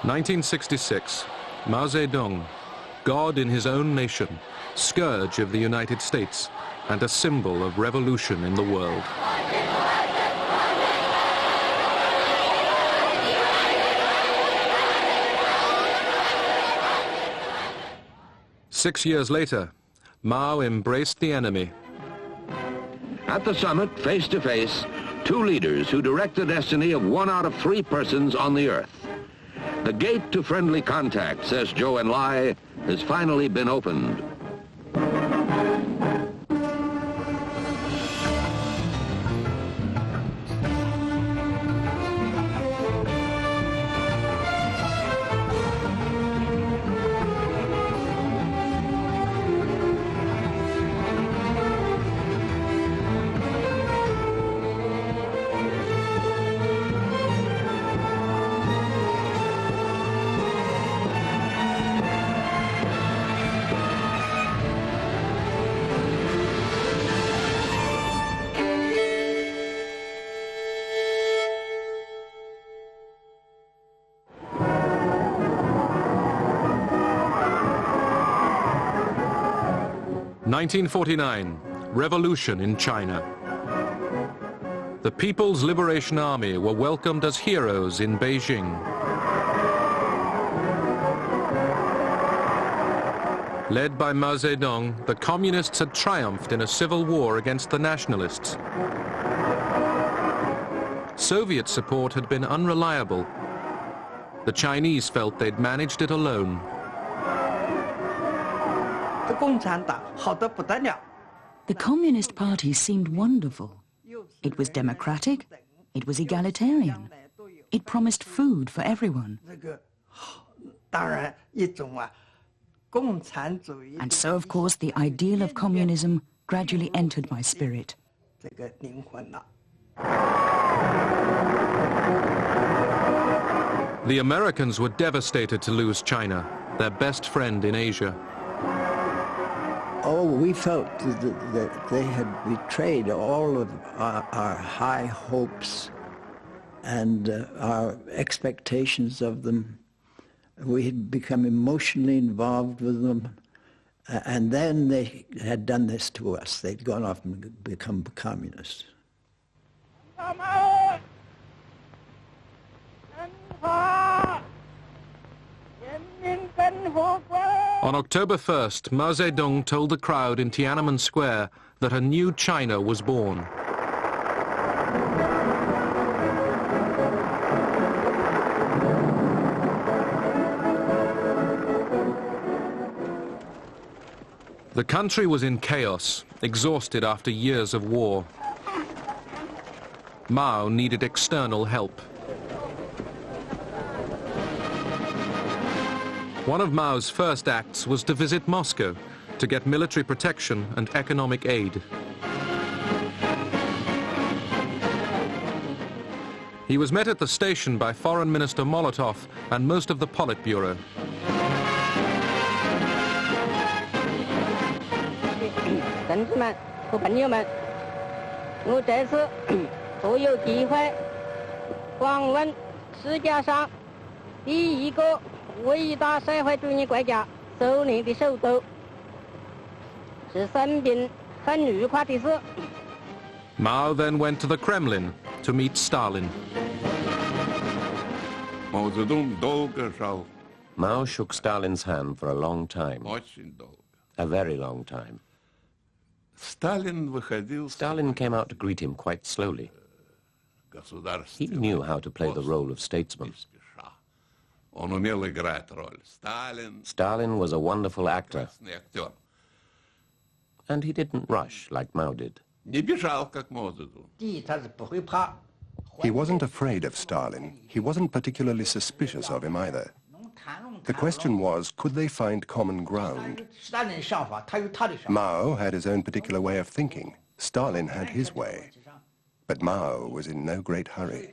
1966, Mao Zedong, God in his own nation, scourge of the United States, and a symbol of revolution in the world. Six years later, Mao embraced the enemy. At the summit, face to face, two leaders who direct the destiny of 1 out of 3 persons on the earth. The gate to friendly contact, says Zhou Enlai, has finally been opened. (1949) Revolution in China. The People's Liberation Army were welcomed as heroes in Beijing. Led by Mao Zedong, the communists had triumphed in a civil war against the nationalists. Soviet support had been unreliable. The Chinese felt they'd managed it alone. The Communist Party seemed wonderful. It was democratic, it was egalitarian, it promised food for everyone. And so, of course, the ideal of communism gradually entered my spirit. The Americans were devastated to lose China, their best friend in Asia. Oh, we felt that they had betrayed all of our high hopes and our expectations of them. We had become emotionally involved with them, and then they had done this to us. They'd gone off and become communists. On October 1st, Mao Zedong told the crowd in Tiananmen Square that a new China was born. The country was in chaos, exhausted after years of war. Mao needed external help. One of Mao's first acts was to visit Moscow to get military protection and economic aid. He was met at the station by Foreign Minister Molotov and most of the Politburo. Mao then went to the Kremlin to meet Stalin. Mao shook Stalin's hand for a long time, a very long time. Stalin came out to greet him quite slowly. He knew how to play the role of statesman. Stalin was a wonderful actor, and he didn't rush like Mao did. He wasn't afraid of Stalin. He wasn't particularly suspicious of him either. The question was, could they find common ground? Mao had his own particular way of thinking. Stalin had his way. But Mao was in no great hurry.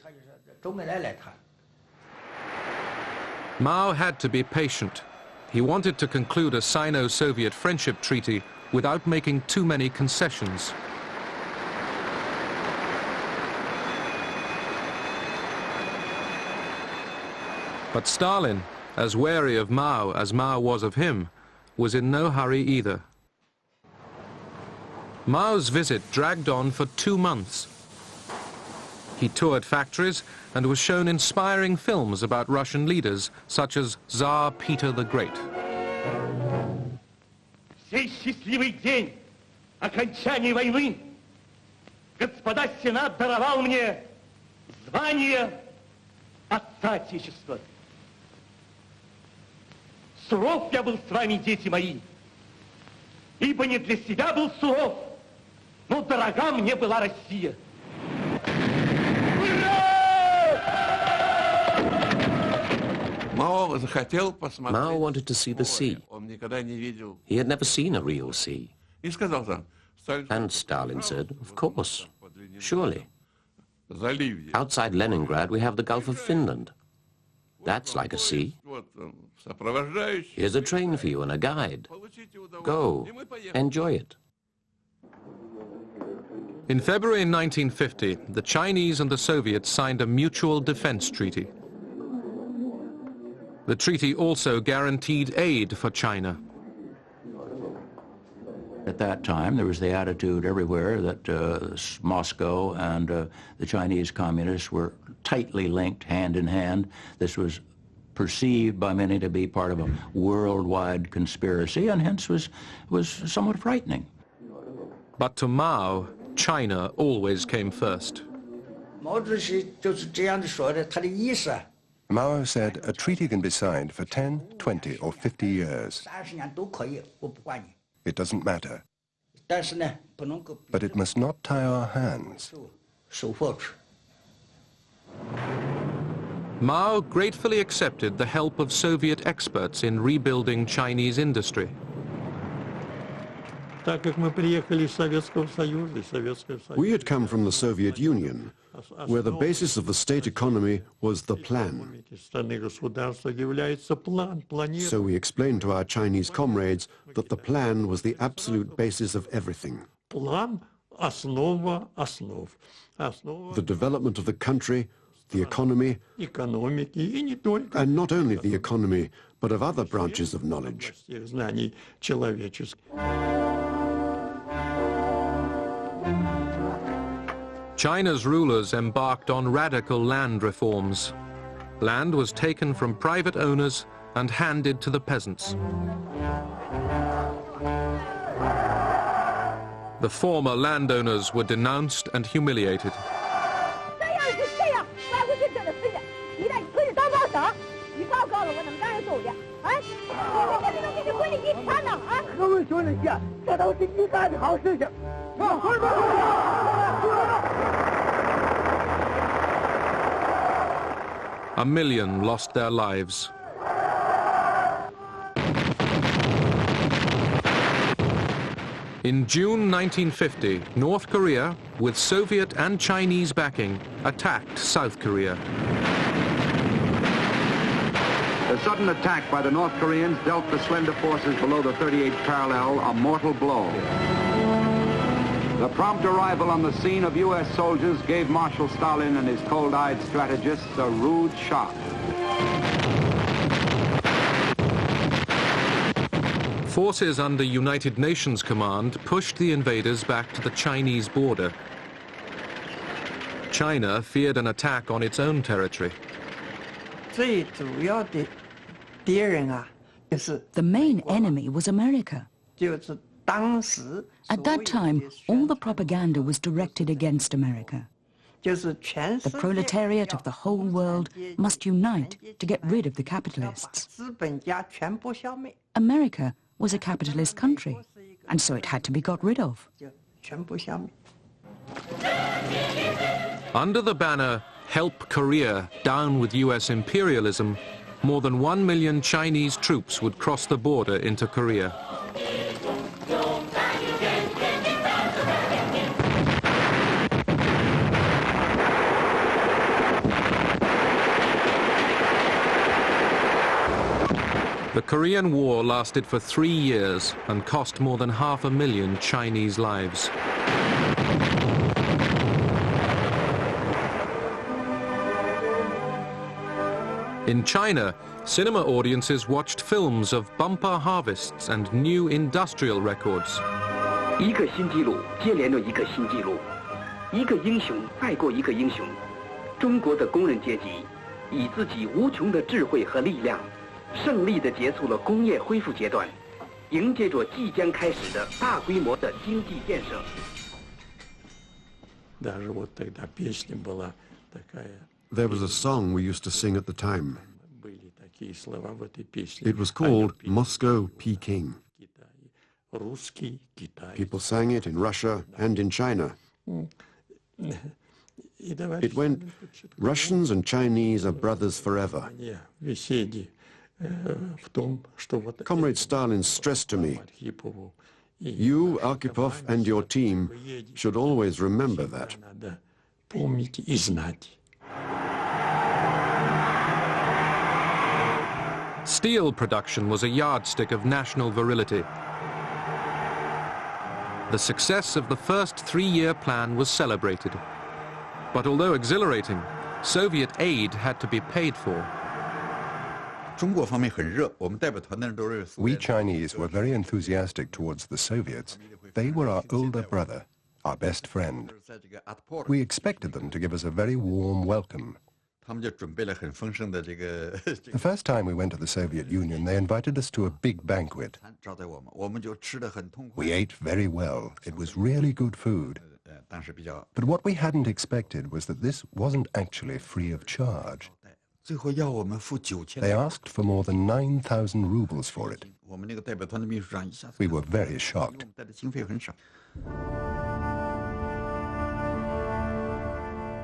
Mao had to be patient. He wanted to conclude a Sino-Soviet friendship treaty without making too many concessions. But Stalin, as wary of Mao as Mao was of him, was in no hurry either. Mao's visit dragged on for 2 months. He toured factories and was shown inspiring films about Russian leaders, such as Tsar Peter the Great. Сей счастливый день окончания войны господа Сенат даровал мне звание Отца Отечества. Суров я был с вами, дети мои, ибо не для себя был суров, но дорога мне была Россия. Mao wanted to see the sea. He had never seen a real sea. And Stalin said, of course, surely. Outside Leningrad we have the Gulf of Finland. That's like a sea. Here's a train for you and a guide. Go, enjoy it. In February 1950, the Chinese and the Soviets signed a mutual defense treaty. The treaty also guaranteed aid for China. At that time, there was the attitude everywhere that Moscow and the Chinese communists were tightly linked, hand in hand. This was perceived by many to be part of a worldwide conspiracy, and hence was somewhat frightening. But to Mao, China always came first. Mao said a treaty can be signed for 10, 20 or 50 years. It doesn't matter. But it must not tie our hands. Mao gratefully accepted the help of Soviet experts in rebuilding Chinese industry. We had come from the Soviet Union, where the basis of the state economy was the plan. So we explained to our Chinese comrades that the plan was the absolute basis of everything. The development of the country, the economy, and not only the economy, but of other branches of knowledge. China's rulers embarked on radical land reforms. Land was taken from private owners and handed to the peasants. The former landowners were denounced and humiliated. A million lost their lives. In June 1950, North Korea, with Soviet and Chinese backing, attacked South Korea. The sudden attack by the North Koreans dealt the slender forces below the 38th parallel a mortal blow. The prompt arrival on the scene of U.S. soldiers gave Marshal Stalin and his cold-eyed strategists a rude shock. Forces under United Nations command pushed the invaders back to the Chinese border. China feared an attack on its own territory. The main enemy was America. At that time, all the propaganda was directed against America. The proletariat of the whole world must unite to get rid of the capitalists. America was a capitalist country, and so it had to be got rid of. Under the banner, "Help Korea, down with US imperialism," more than 1 million Chinese troops would cross the border into Korea. The Korean War lasted for 3 years and cost more than 500,000 Chinese lives. In China, cinema audiences watched films of bumper harvests and new industrial records. 一个新纪录接连着一个新纪录，一个英雄再过一个英雄。中国的工人阶级以自己无穷的智慧和力量，胜利地结束了工业恢复阶段，迎接着即将开始的大规模的经济建设。 There was a song we used to sing at the time. It was called Moscow, Peking. People sang it in Russia and in China. It went, Russians and Chinese are brothers forever. Comrade Stalin stressed to me, you, Arkhipov, and your team should always remember that. Steel production was a yardstick of national virility. The success of the first three-year plan was celebrated. But although exhilarating, Soviet aid had to be paid for. We Chinese were very enthusiastic towards the Soviets. They were our older brother, our best friend. We expected them to give us a very warm welcome. The first time we went to the Soviet Union, they invited us to a big banquet. We ate very well. It was really good food. But what we hadn't expected was that this wasn't actually free of charge. They asked for more than 9,000 rubles for it. We were very shocked.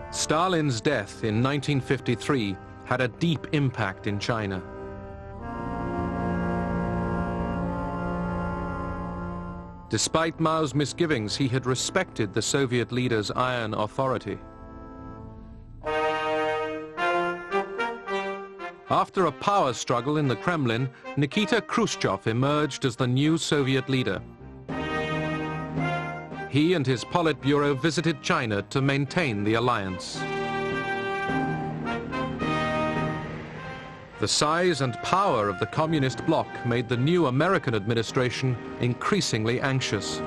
Stalin's death in 1953 had a deep impact in China. Despite Mao's misgivings, he had respected the Soviet leader's iron authority. After a power struggle in the Kremlin, Nikita Khrushchev emerged as the new Soviet leader. He and his Politburo visited China to maintain the alliance. The size and power of the communist bloc made the new American administration increasingly anxious.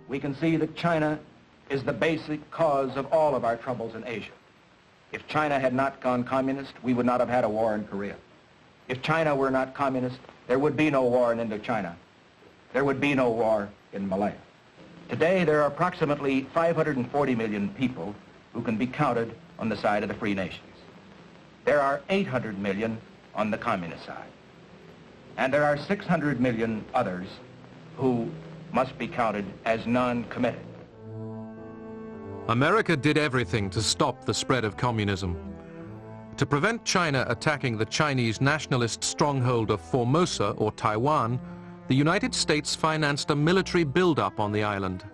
We can see that China is the basic cause of all of our troubles in Asia. If China had not gone communist, we would not have had a war in Korea. If China were not communist, there would be no war in Indochina. There would be no war in Malaya. Today, there are approximately 540 million people who can be counted on the side of the free nations. There are 800 million on the communist side. And there are 600 million others who must be counted as non-committed. America did everything to stop the spread of communism. To prevent China attacking the Chinese nationalist stronghold of Formosa or Taiwan, the United States financed a military build-up on the island.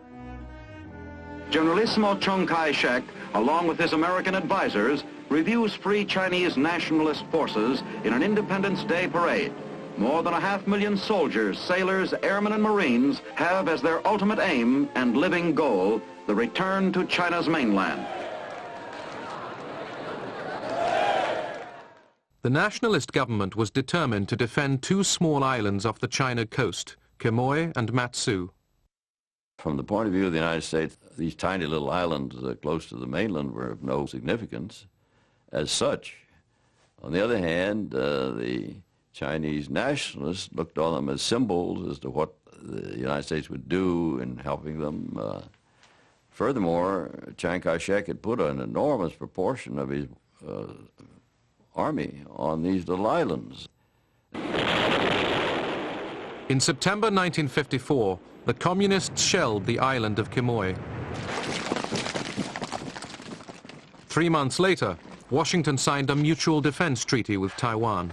Generalissimo Chiang Kai-shek, along with his American advisors, reviews Free Chinese nationalist forces in an Independence Day parade. More than 500,000 soldiers, sailors, airmen, and Marines have as their ultimate aim and living goal the return to China's mainland. The nationalist government was determined to defend two small islands off the China coast, Quemoy and Matsu. From the point of view of the United States, these tiny little islands close to the mainland were of no significance as such. On the other hand, the Chinese nationalists looked on them as symbols as to what the United States would do in helping them. Furthermore, Chiang Kai-shek had put an enormous proportion of his army on these little islands. In September 1954, the communists shelled the island of Quemoy. 3 months later, Washington signed a mutual defense treaty with Taiwan.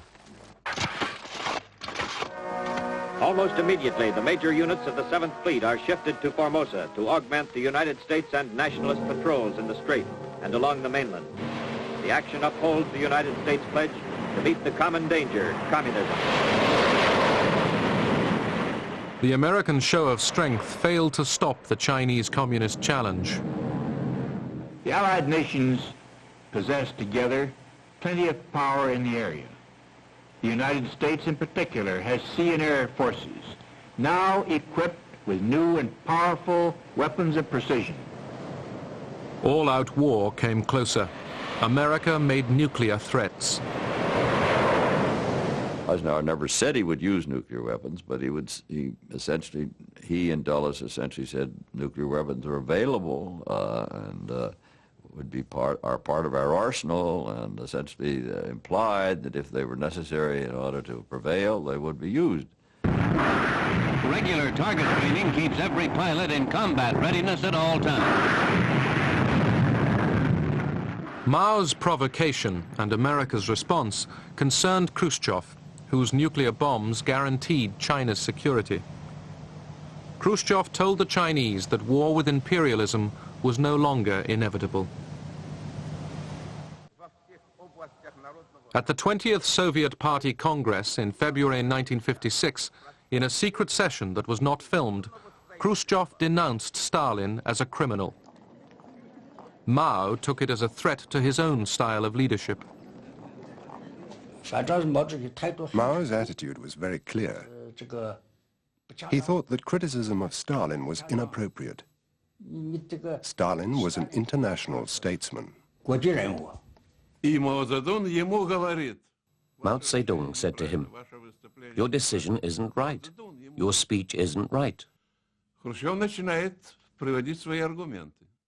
Almost immediately, the major units of the 7th Fleet are shifted to Formosa to augment the United States and nationalist patrols in the Strait and along the mainland. The action upholds the United States pledge to meet the common danger, communism. The American show of strength failed to stop the Chinese communist challenge. The Allied nations possessed together plenty of power in the area. The United States in particular has sea and air forces, now equipped with new and powerful weapons of precision. All-out war came closer. America made nuclear threats. Eisenhower never said he would use nuclear weapons, but he and Dulles essentially said nuclear weapons are available and would be part of our arsenal, and essentially implied that if they were necessary in order to prevail, they would be used. Regular target training keeps every pilot in combat readiness at all times. Mao's provocation and America's response concerned Khrushchev, whose nuclear bombs guaranteed China's security. Khrushchev told the Chinese that war with imperialism was no longer inevitable. At the 20th Soviet Party Congress in February 1956, in a secret session that was not filmed, Khrushchev denounced Stalin as a criminal. Mao took it as a threat to his own style of leadership. Mao's attitude was very clear. He thought that criticism of Stalin was inappropriate. Stalin was an international statesman. Mao Zedong said to him, "Your decision isn't right. Your speech isn't right."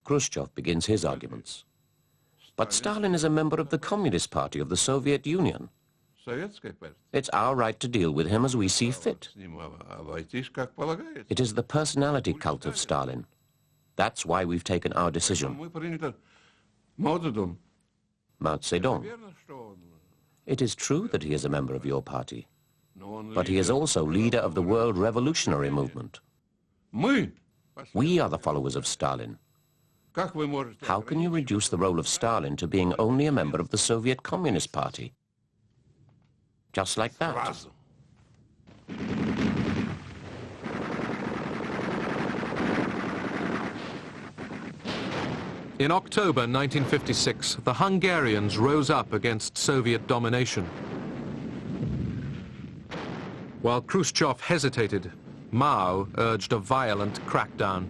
Khrushchev begins his arguments. But Stalin is a member of the Communist Party of the Soviet Union. It's our right to deal with him as we see fit. It is the personality cult of Stalin. That's why we've taken our decision. Mao Zedong. It is true that he is a member of your party, but he is also leader of the world revolutionary movement. We are the followers of Stalin. How can you reduce the role of Stalin to being only a member of the Soviet Communist Party? Just like that. In October 1956, the Hungarians rose up against Soviet domination. While Khrushchev hesitated, Mao urged a violent crackdown.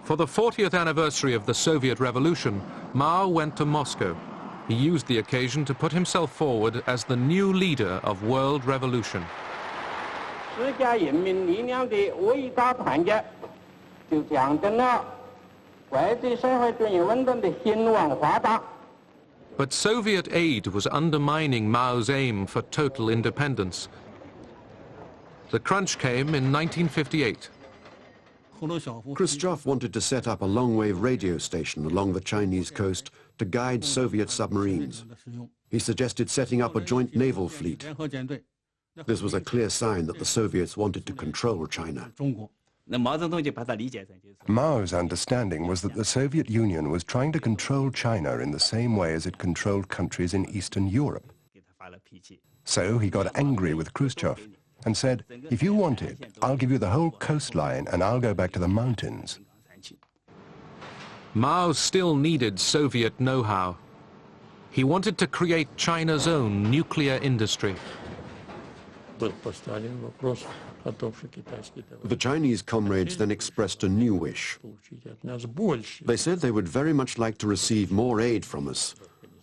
For the 40th anniversary of the Soviet Revolution, Mao went to Moscow. He used the occasion to put himself forward as the new leader of world revolution. But Soviet aid was undermining Mao's aim for total independence. The crunch came in 1958. Khrushchev wanted to set up a long-wave radio station along the Chinese coast to guide Soviet submarines. He suggested setting up a joint naval fleet. This was a clear sign that the Soviets wanted to control China. Mao's understanding was that the Soviet Union was trying to control China in the same way as it controlled countries in Eastern Europe. So he got angry with Khrushchev and said, "If you want it, I'll give you the whole coastline and I'll go back to the mountains." Mao still needed Soviet know-how. He wanted to create China's own nuclear industry. The Chinese comrades then expressed a new wish. They said they would very much like to receive more aid from us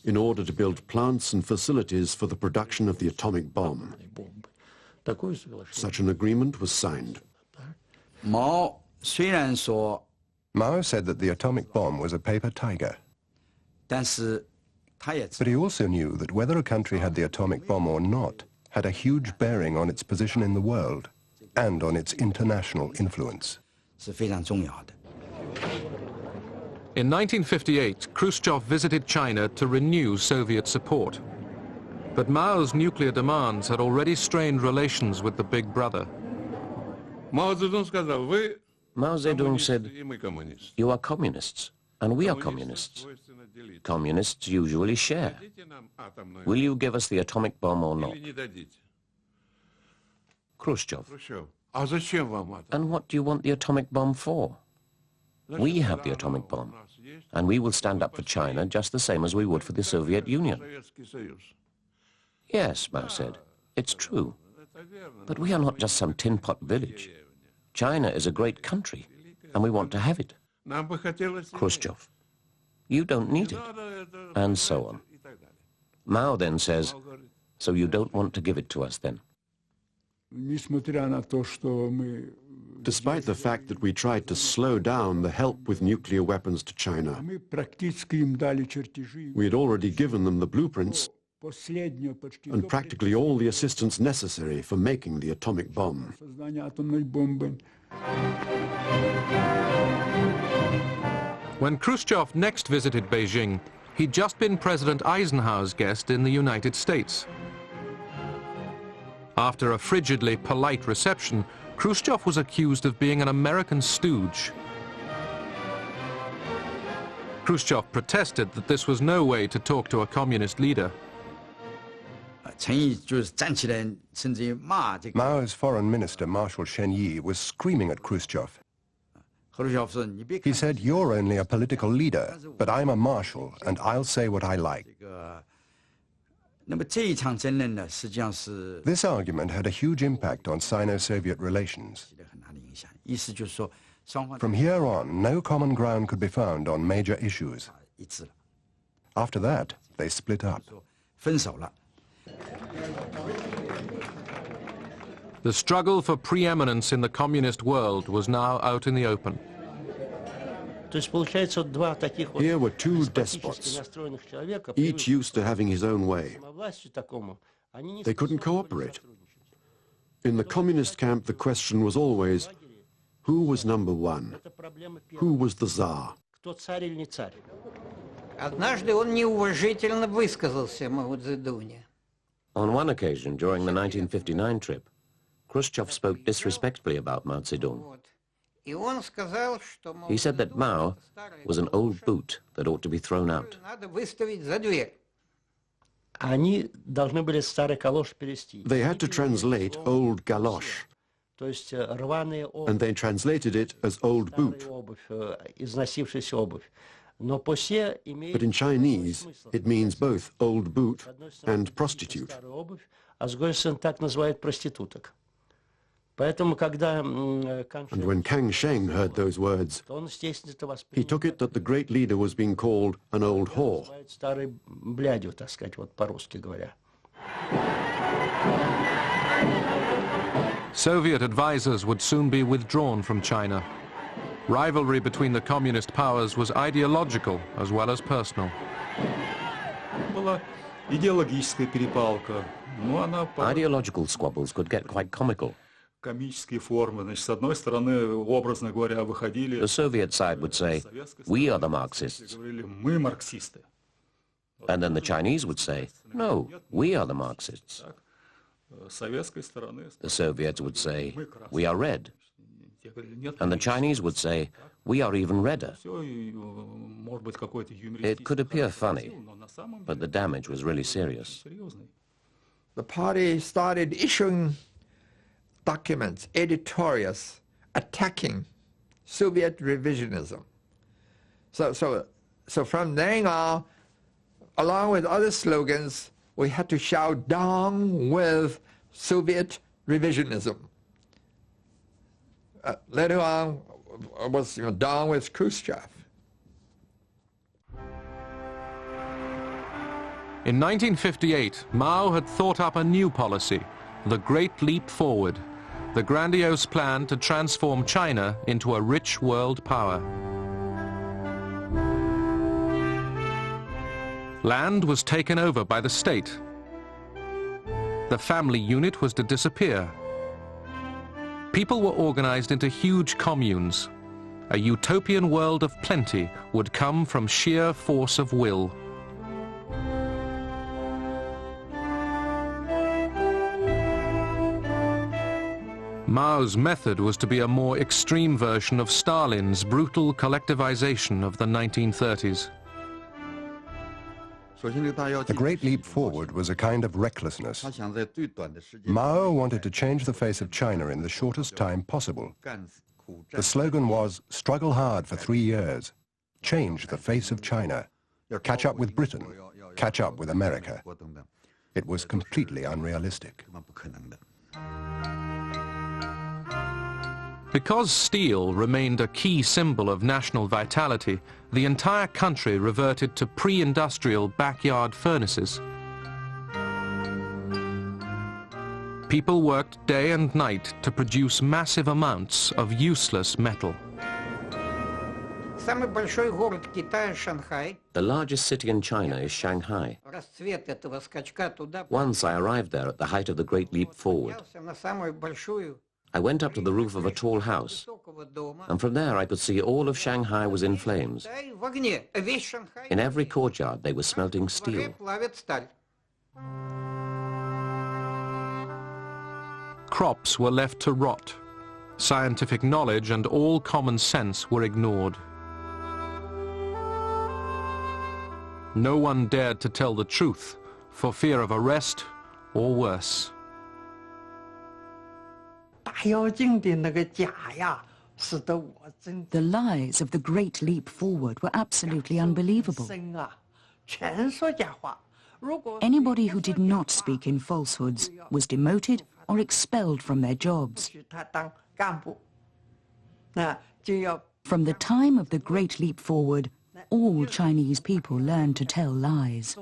in order to build plants and facilities for the production of the atomic bomb. Such an agreement was signed. Mao said that the atomic bomb was a paper tiger. But he also knew that whether a country had the atomic bomb or not had a huge bearing on its position in the world and on its international influence. In 1958, Khrushchev visited China to renew Soviet support. But Mao's nuclear demands had already strained relations with the big brother. Mao Zedong said, "You are communists, and we are communists. Communists usually share. Will you give us the atomic bomb or not?" Khrushchev, "And what do you want the atomic bomb for?" We have the atomic bomb, and we will stand up for China just the same as we would for the Soviet Union. Yes, Mao said, it's true. But we are not just some tin-pot village. China is a great country, and we want to have it. Khrushchev, you don't need it, and so on. Mao then says, so you don't want to give it to us then? Despite the fact that we tried to slow down the help with nuclear weapons to China, we had already given them the blueprints and practically all the assistance necessary for making the atomic bomb. When Khrushchev next visited Beijing, he'd just been President Eisenhower's guest in the United States. After a frigidly polite reception, Khrushchev was accused of being an American stooge. Khrushchev protested that this was no way to talk to a communist leader. Mao's foreign minister, Marshal Chen Yi, was screaming at Khrushchev. He said, you're only a political leader, but I'm a marshal, and I'll say what I like. This argument had a huge impact on Sino-Soviet relations. From here on, no common ground could be found on major issues. After that, they split up. The struggle for preeminence in the communist world was now out in the open. Here were two despots, each used to having his own way. They couldn't cooperate. In the communist camp, the question was always, who was number one? Who was the Tsar? On one occasion, during the 1959 trip, Khrushchev spoke disrespectfully about Mao Zedong. He said that Mao was an old boot that ought to be thrown out. They had to translate old galosh, and they translated it as old boot. But in Chinese, it means both old boot and prostitute. And when Kang Sheng heard those words, he took it that the great leader was being called an old whore. Soviet advisors would soon be withdrawn from China. Rivalry between the communist powers was ideological as well as personal. Ideological squabbles could get quite comical. The Soviet side would say, we are the Marxists. And then the Chinese would say, no, we are the Marxists. The Soviets would say, we are red. And the Chinese would say, we are even redder. It could appear funny, but the damage was really serious. The party started issuing documents, editorials, attacking Soviet revisionism. So from then on, along with other slogans, we had to shout down with Soviet revisionism. Later on, was down with Khrushchev. In 1958, Mao had thought up a new policy, the Great Leap Forward, the grandiose plan to transform China into a rich world power. Land was taken over by the state. The family unit was to disappear. People were organized into huge communes. A utopian world of plenty would come from sheer force of will. Mao's method was to be a more extreme version of Stalin's brutal collectivization of the 1930s. The Great Leap Forward was a kind of recklessness. Mao wanted to change the face of China in the shortest time possible. The slogan was, struggle hard for 3 years, change the face of China, catch up with Britain, catch up with America. It was completely unrealistic. Because steel remained a key symbol of national vitality, the entire country reverted to pre-industrial backyard furnaces. People worked day and night to produce massive amounts of useless metal. The largest city in China is Shanghai. Once I arrived there at the height of the Great Leap Forward. I went up to the roof of a tall house, and from there I could see all of Shanghai was in flames. In every courtyard they were smelting steel. Crops were left to rot. Scientific knowledge and all common sense were ignored. No one dared to tell the truth for fear of arrest or worse. The lies of the Great Leap Forward were absolutely unbelievable. Anybody who did not speak in falsehoods was demoted or expelled from their jobs. From the time of the Great Leap Forward, all Chinese people learned to tell lies.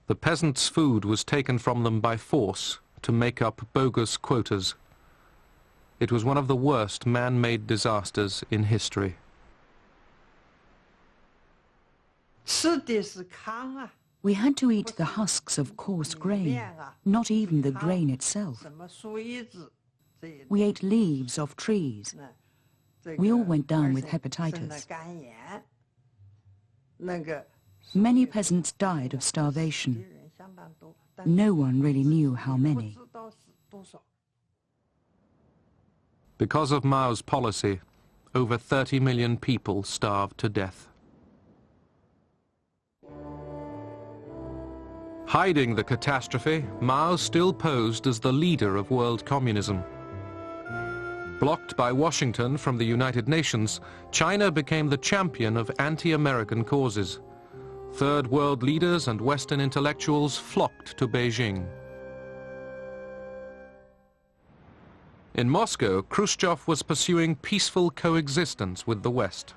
The peasants' food was taken from them by force to make up bogus quotas. It was one of the worst man-made disasters in history. We had to eat the husks of coarse grain, not even the grain itself. We ate leaves of trees. We all went down with hepatitis. Many peasants died of starvation. No one really knew how many. Because of Mao's policy, over 30 million people starved to death. Hiding the catastrophe, Mao still posed as the leader of world communism. Blocked by Washington from the United Nations, China became the champion of anti-American causes. Third world leaders and Western intellectuals flocked to Beijing. In Moscow, Khrushchev was pursuing peaceful coexistence with the West.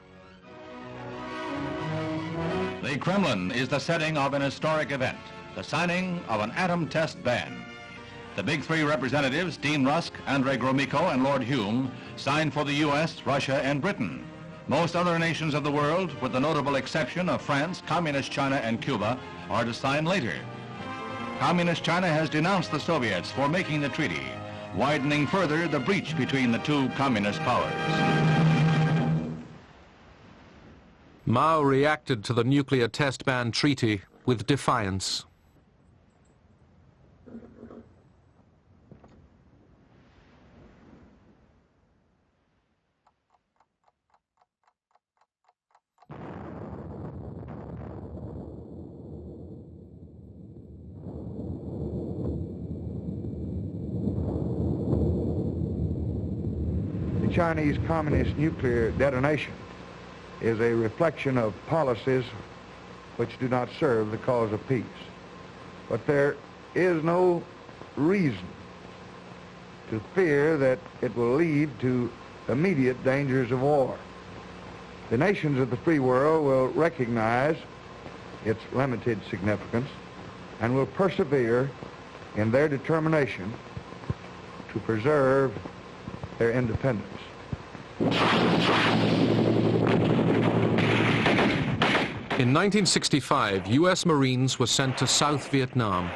The Kremlin is the setting of an historic event, the signing of an atom test ban. The big three representatives, Dean Rusk, Andrei Gromyko, and Lord Hume, signed for the US, Russia, and Britain. Most other nations of the world, with the notable exception of France, Communist China, and Cuba, are to sign later. Communist China has denounced the Soviets for making the treaty, widening further the breach between the two communist powers. Mao reacted to the nuclear test ban treaty with defiance. Chinese communist nuclear detonation is a reflection of policies which do not serve the cause of peace. But there is no reason to fear that it will lead to immediate dangers of war. The nations of the free world will recognize its limited significance and will persevere in their determination to preserve their independence. In 1965, US Marines were sent to South Vietnam.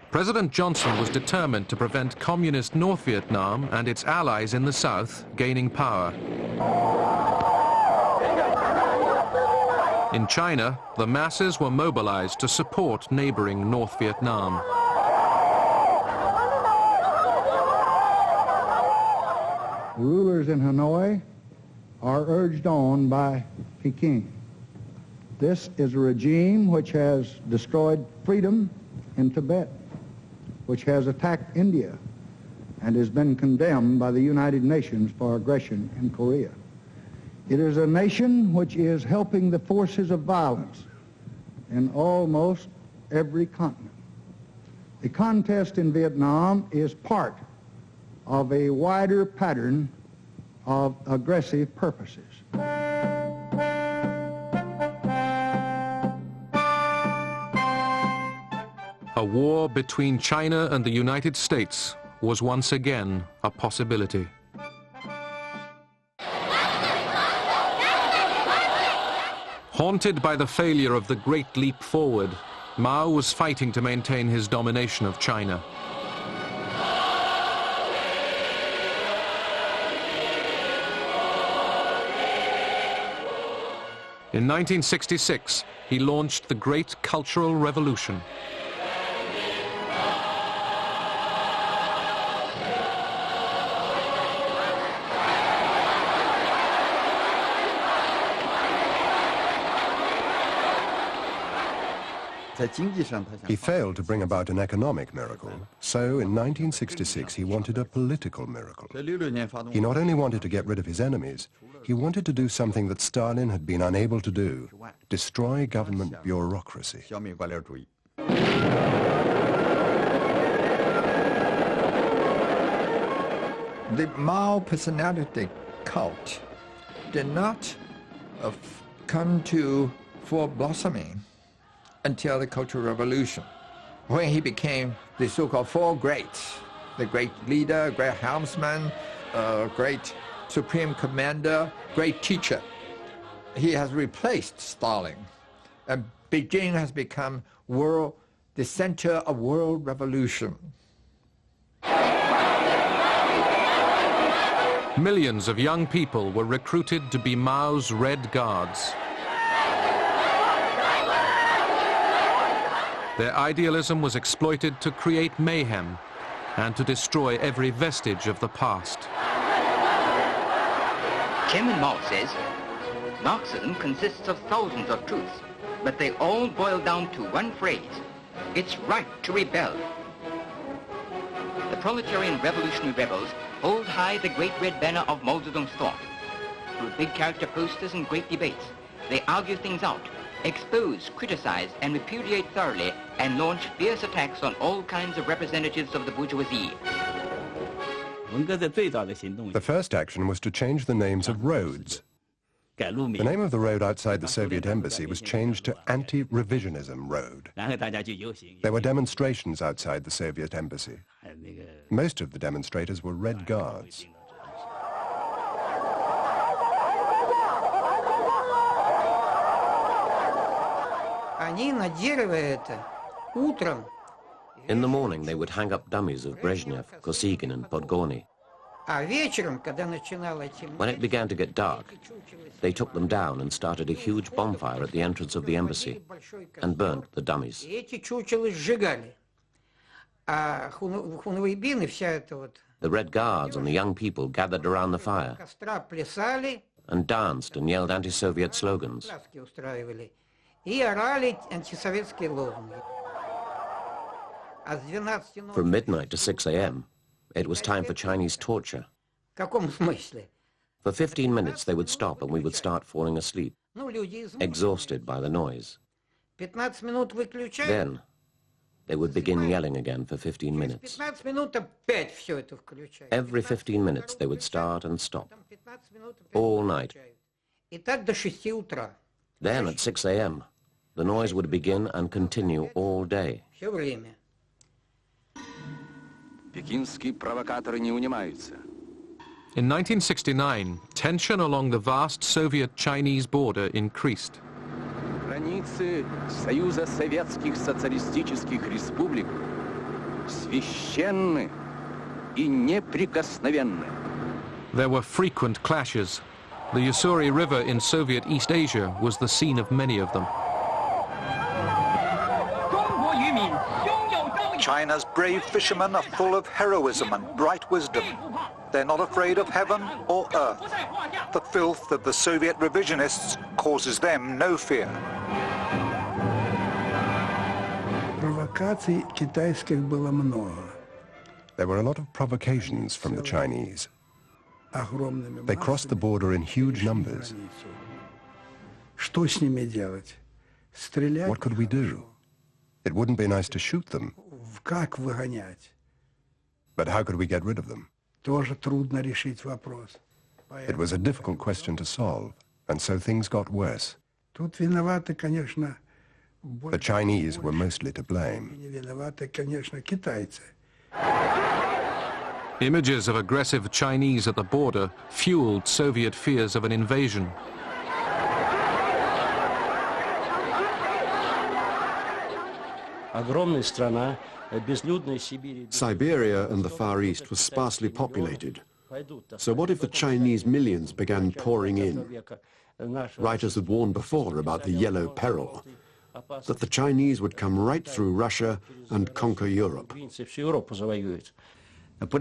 President Johnson was determined to prevent communist North Vietnam and its allies in the South gaining power. In China, the masses were mobilized to support neighboring North Vietnam. Rulers in Hanoi are urged on by Peking. This is a regime which has destroyed freedom in Tibet, which has attacked India, and has been condemned by the United Nations for aggression in Korea. It is a nation which is helping the forces of violence in almost every continent. The contest in Vietnam is part of a wider pattern of aggressive purposes. A war between China and the United States was once again a possibility. Haunted by the failure of the Great Leap Forward, Mao was fighting to maintain his domination of China. In 1966, he launched the Great Cultural Revolution. He failed to bring about an economic miracle, so in 1966 he wanted a political miracle. He not only wanted to get rid of his enemies, he wanted to do something that Stalin had been unable to do, destroy government bureaucracy. The Mao personality cult did not come to full blossoming until the Cultural Revolution, when he became the so-called Four Greats, the great leader, great helmsman, great supreme commander, great teacher. He has replaced Stalin, and Beijing has become the center of world revolution. Millions of young people were recruited to be Mao's Red Guards. Their idealism was exploited to create mayhem and to destroy every vestige of the past. Chairman Mao says, Marxism consists of thousands of truths, but they all boil down to one phrase: it's right to rebel. The proletarian revolutionary rebels hold high the great red banner of Mao Zedong's thought. Through big character posters and great debates, they argue things out, expose, criticize, and repudiate thoroughly, and launch fierce attacks on all kinds of representatives of the bourgeoisie. The first action was to change the names of roads. The name of the road outside the Soviet embassy was changed to Anti-Revisionism Road. There were demonstrations outside the Soviet embassy. Most of the demonstrators were Red Guards. In the morning, they would hang up dummies of Brezhnev, Kosygin, and Podgorny. When it began to get dark, they took them down and started a huge bonfire at the entrance of the embassy and burnt the dummies. The Red Guards and the young people gathered around the fire and danced and yelled anti-Soviet slogans. From midnight to 6 a.m., it was time for Chinese torture. For 15 minutes they would stop and we would start falling asleep, exhausted by the noise. Then they would begin yelling again for 15 minutes. Every 15 minutes they would start and stop, all night. Then at 6 a.m., the noise would begin and continue all day. In 1969, tension along the vast Soviet-Chinese border increased. Границы Союза Советских Социалистических Республик священны и неприкосновенны. There were frequent clashes. The Ussuri River in Soviet East Asia was the scene of many of them. China's brave fishermen are full of heroism and bright wisdom. They're not afraid of heaven or earth. The filth of the Soviet revisionists causes them no fear. There were a lot of provocations from the Chinese. They crossed the border in huge numbers. What could we do? It wouldn't be nice to shoot them. But how could we get rid of them? It was a difficult question to solve, and so things got worse. The Chinese were mostly to blame. Images of aggressive Chinese at the border fueled Soviet fears of an invasion. Siberia and the Far East was sparsely populated. So what if the Chinese millions began pouring in? Writers had warned before about the yellow peril, that the Chinese would come right through Russia and conquer Europe. The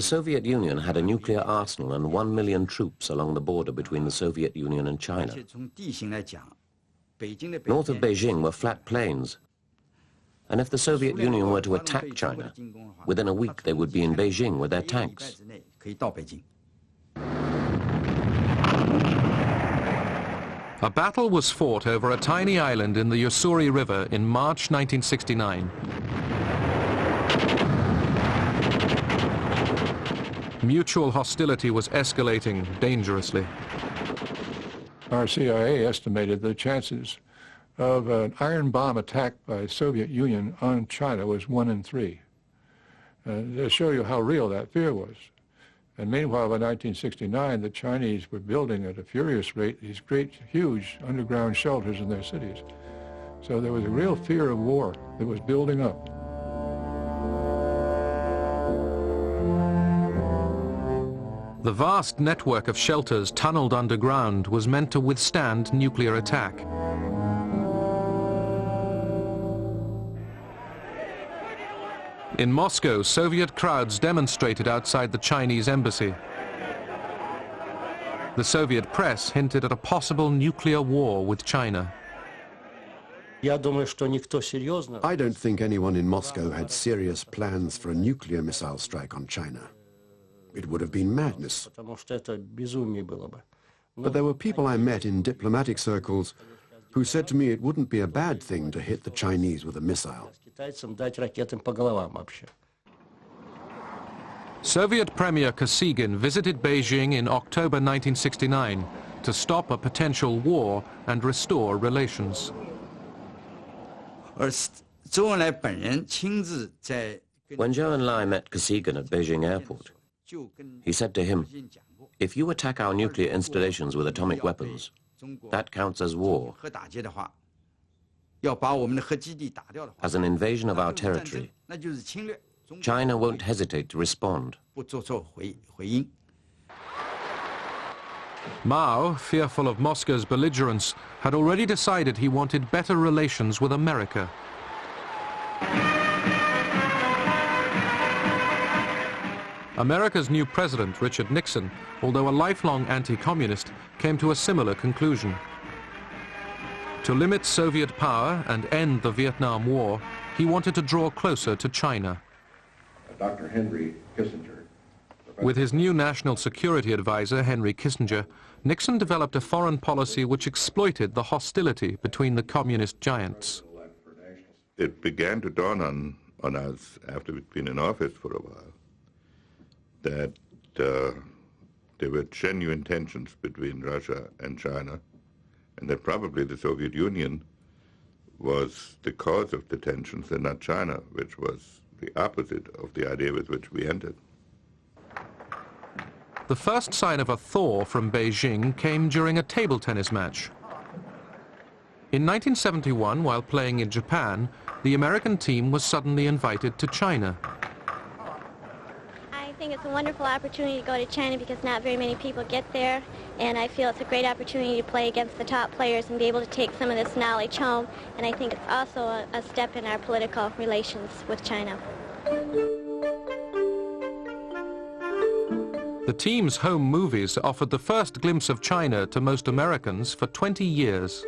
Soviet Union had a nuclear arsenal and 1 million troops along the border between the Soviet Union and China. North of Beijing were flat plains. And if the Soviet Union were to attack China, within a week they would be in Beijing with their tanks. A battle was fought over a tiny island in the Ussuri River in March 1969. Mutual hostility was escalating dangerously. Our CIA estimated the chances of an iron bomb attack by the Soviet Union on China was 1 in 3. To show you how real that fear was. And meanwhile, by 1969, the Chinese were building at a furious rate these great, huge underground shelters in their cities. So there was a real fear of war that was building up. The vast network of shelters tunneled underground was meant to withstand nuclear attack. In Moscow, Soviet crowds demonstrated outside the Chinese embassy. The Soviet press hinted at a possible nuclear war with China. I don't think anyone in Moscow had serious plans for a nuclear missile strike on China. It would have been madness. But there were people I met in diplomatic circles who said to me it wouldn't be a bad thing to hit the Chinese with a missile. Soviet Premier Kosygin visited Beijing in October 1969 to stop a potential war and restore relations. When Zhou Enlai met Kosygin at Beijing airport, he said to him, "If you attack our nuclear installations with atomic weapons, that counts as war. As an invasion of our territory, China won't hesitate to respond." Mao, fearful of Moscow's belligerence, had already decided he wanted better relations with America. America's new president, Richard Nixon, although a lifelong anti-communist, came to a similar conclusion. To limit Soviet power and end the Vietnam War, he wanted to draw closer to China. Dr. Henry Kissinger. With his new national security advisor, Henry Kissinger, Nixon developed a foreign policy which exploited the hostility between the communist giants. It began to dawn on us, after we'd been in office for a while, that there were genuine tensions between Russia and China, and that probably the Soviet Union was the cause of the tensions and not China, which was the opposite of the idea with which we entered. The first sign of a thaw from Beijing came during a table tennis match. In 1971, while playing in Japan, the American team was suddenly invited to China. I think it's a wonderful opportunity to go to China because not very many people get there, and I feel it's a great opportunity to play against the top players and be able to take some of this knowledge home, and I think it's also a step in our political relations with China. The team's home movies offered the first glimpse of China to most Americans for 20 years.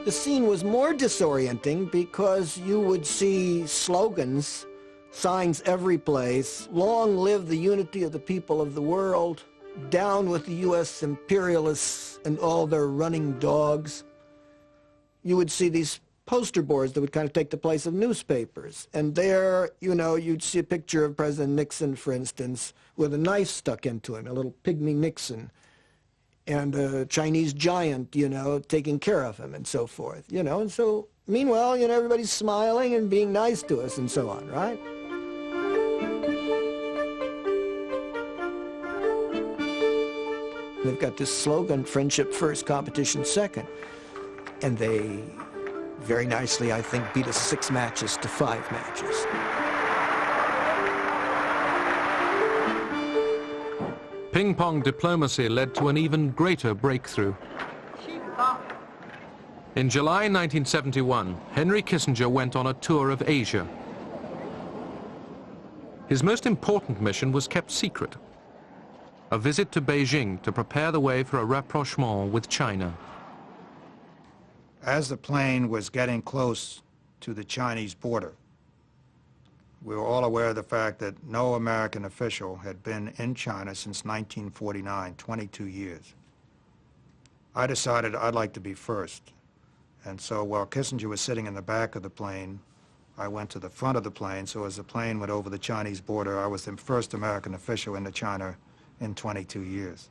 The scene was more disorienting because you would see slogans, signs every place, long live the unity of the people of the world, down with the U.S. imperialists and all their running dogs. You would see these poster boards that would kind of take the place of newspapers. And there, you know, you'd see a picture of President Nixon, for instance, with a knife stuck into him, a little pygmy Nixon, and a Chinese giant, you know, taking care of him and so forth, you know. And so, meanwhile, you know, everybody's smiling and being nice to us and so on, right? They've got this slogan, friendship first, competition second. And they very nicely, I think, beat us 6 matches to 5 matches. Ping-pong diplomacy led to an even greater breakthrough. In July 1971, Henry Kissinger went on a tour of Asia. His most important mission was kept secret, a visit to Beijing to prepare the way for a rapprochement with China. As the plane was getting close to the Chinese border, we were all aware of the fact that no American official had been in China since 1949, 22 years. I decided I'd like to be first. And so while Kissinger was sitting in the back of the plane, I went to the front of the plane, so as the plane went over the Chinese border, I was the first American official into China in 22 years.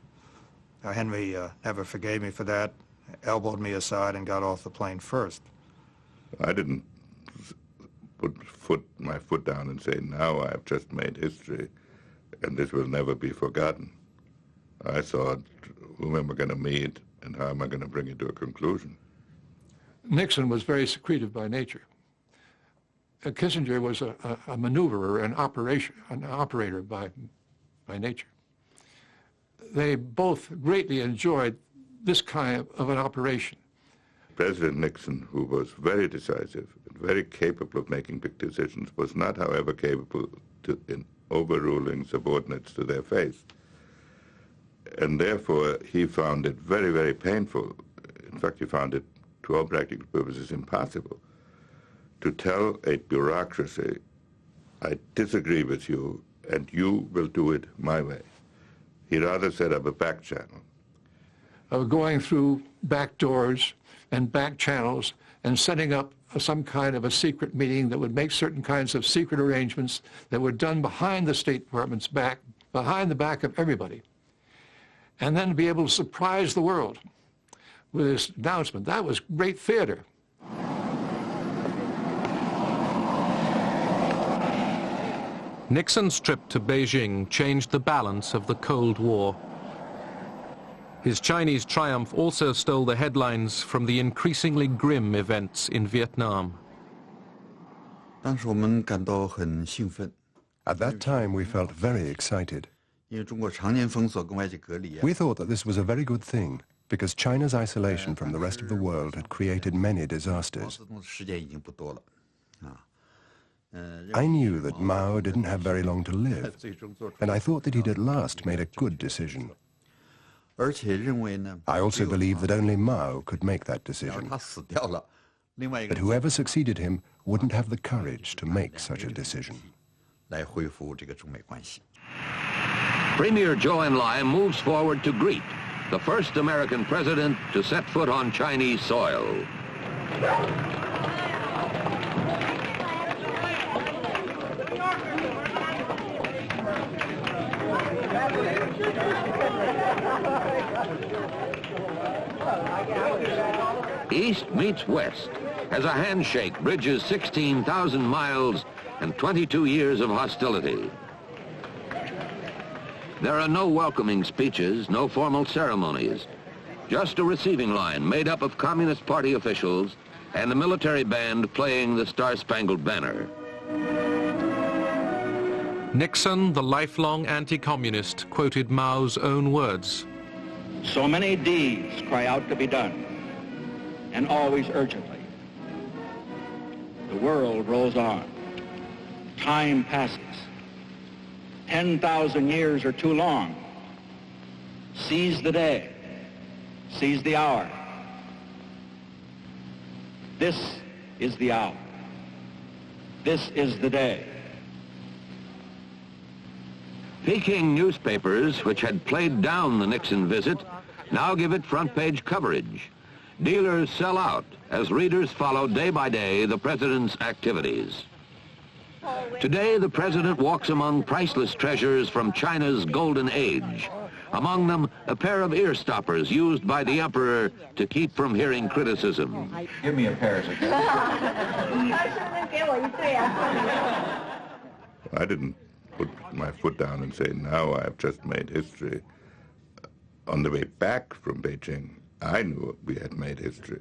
Henry never forgave me for that, elbowed me aside and got off the plane first. I didn't put my foot down and say, now I've just made history and this will never be forgotten. I thought, whom am I going to meet and how am I going to bring it to a conclusion? Nixon was very secretive by nature. Kissinger was a maneuverer, an operator by nature. They both greatly enjoyed this kind of an operation. President Nixon, who was very decisive and very capable of making big decisions, was not, however, capable in overruling subordinates to their face. And therefore, he found it very, very painful. In fact, he found it, to all practical purposes, impossible to tell a bureaucracy, I disagree with you, and you will do it my way. He rather set up a back channel. Going through back doors and back channels and setting up some kind of a secret meeting that would make certain kinds of secret arrangements that were done behind the State Department's back, behind the back of everybody. And then be able to surprise the world with this announcement. That was great theater. Nixon's trip to Beijing changed the balance of the Cold War. His Chinese triumph also stole the headlines from the increasingly grim events in Vietnam. At that time, we felt very excited. We thought that this was a very good thing, because China's isolation from the rest of the world had created many disasters. I knew that Mao didn't have very long to live, and I thought that he'd at last made a good decision. I also believed that only Mao could make that decision, that whoever succeeded him wouldn't have the courage to make such a decision. Premier Zhou Enlai moves forward to greet the first American president to set foot on Chinese soil. East meets West as a handshake bridges 16,000 miles and 22 years of hostility. There are no welcoming speeches, no formal ceremonies, just a receiving line made up of Communist Party officials and a military band playing the Star-Spangled Banner. Nixon, the lifelong anti-communist, quoted Mao's own words. So many deeds cry out to be done, and always urgently. The world rolls on. Time passes. 10,000 years are too long. Seize the day. Seize the hour. This is the hour. This is the day. Peking newspapers, which had played down the Nixon visit, now give it front-page coverage. Dealers sell out as readers follow day by day the president's activities. Today, the president walks among priceless treasures from China's golden age. Among them, a pair of ear stoppers used by the emperor to keep from hearing criticism. Give me a pair. I didn't put my foot down and say, now I've just made history. On the way back from Beijing, I knew we had made history.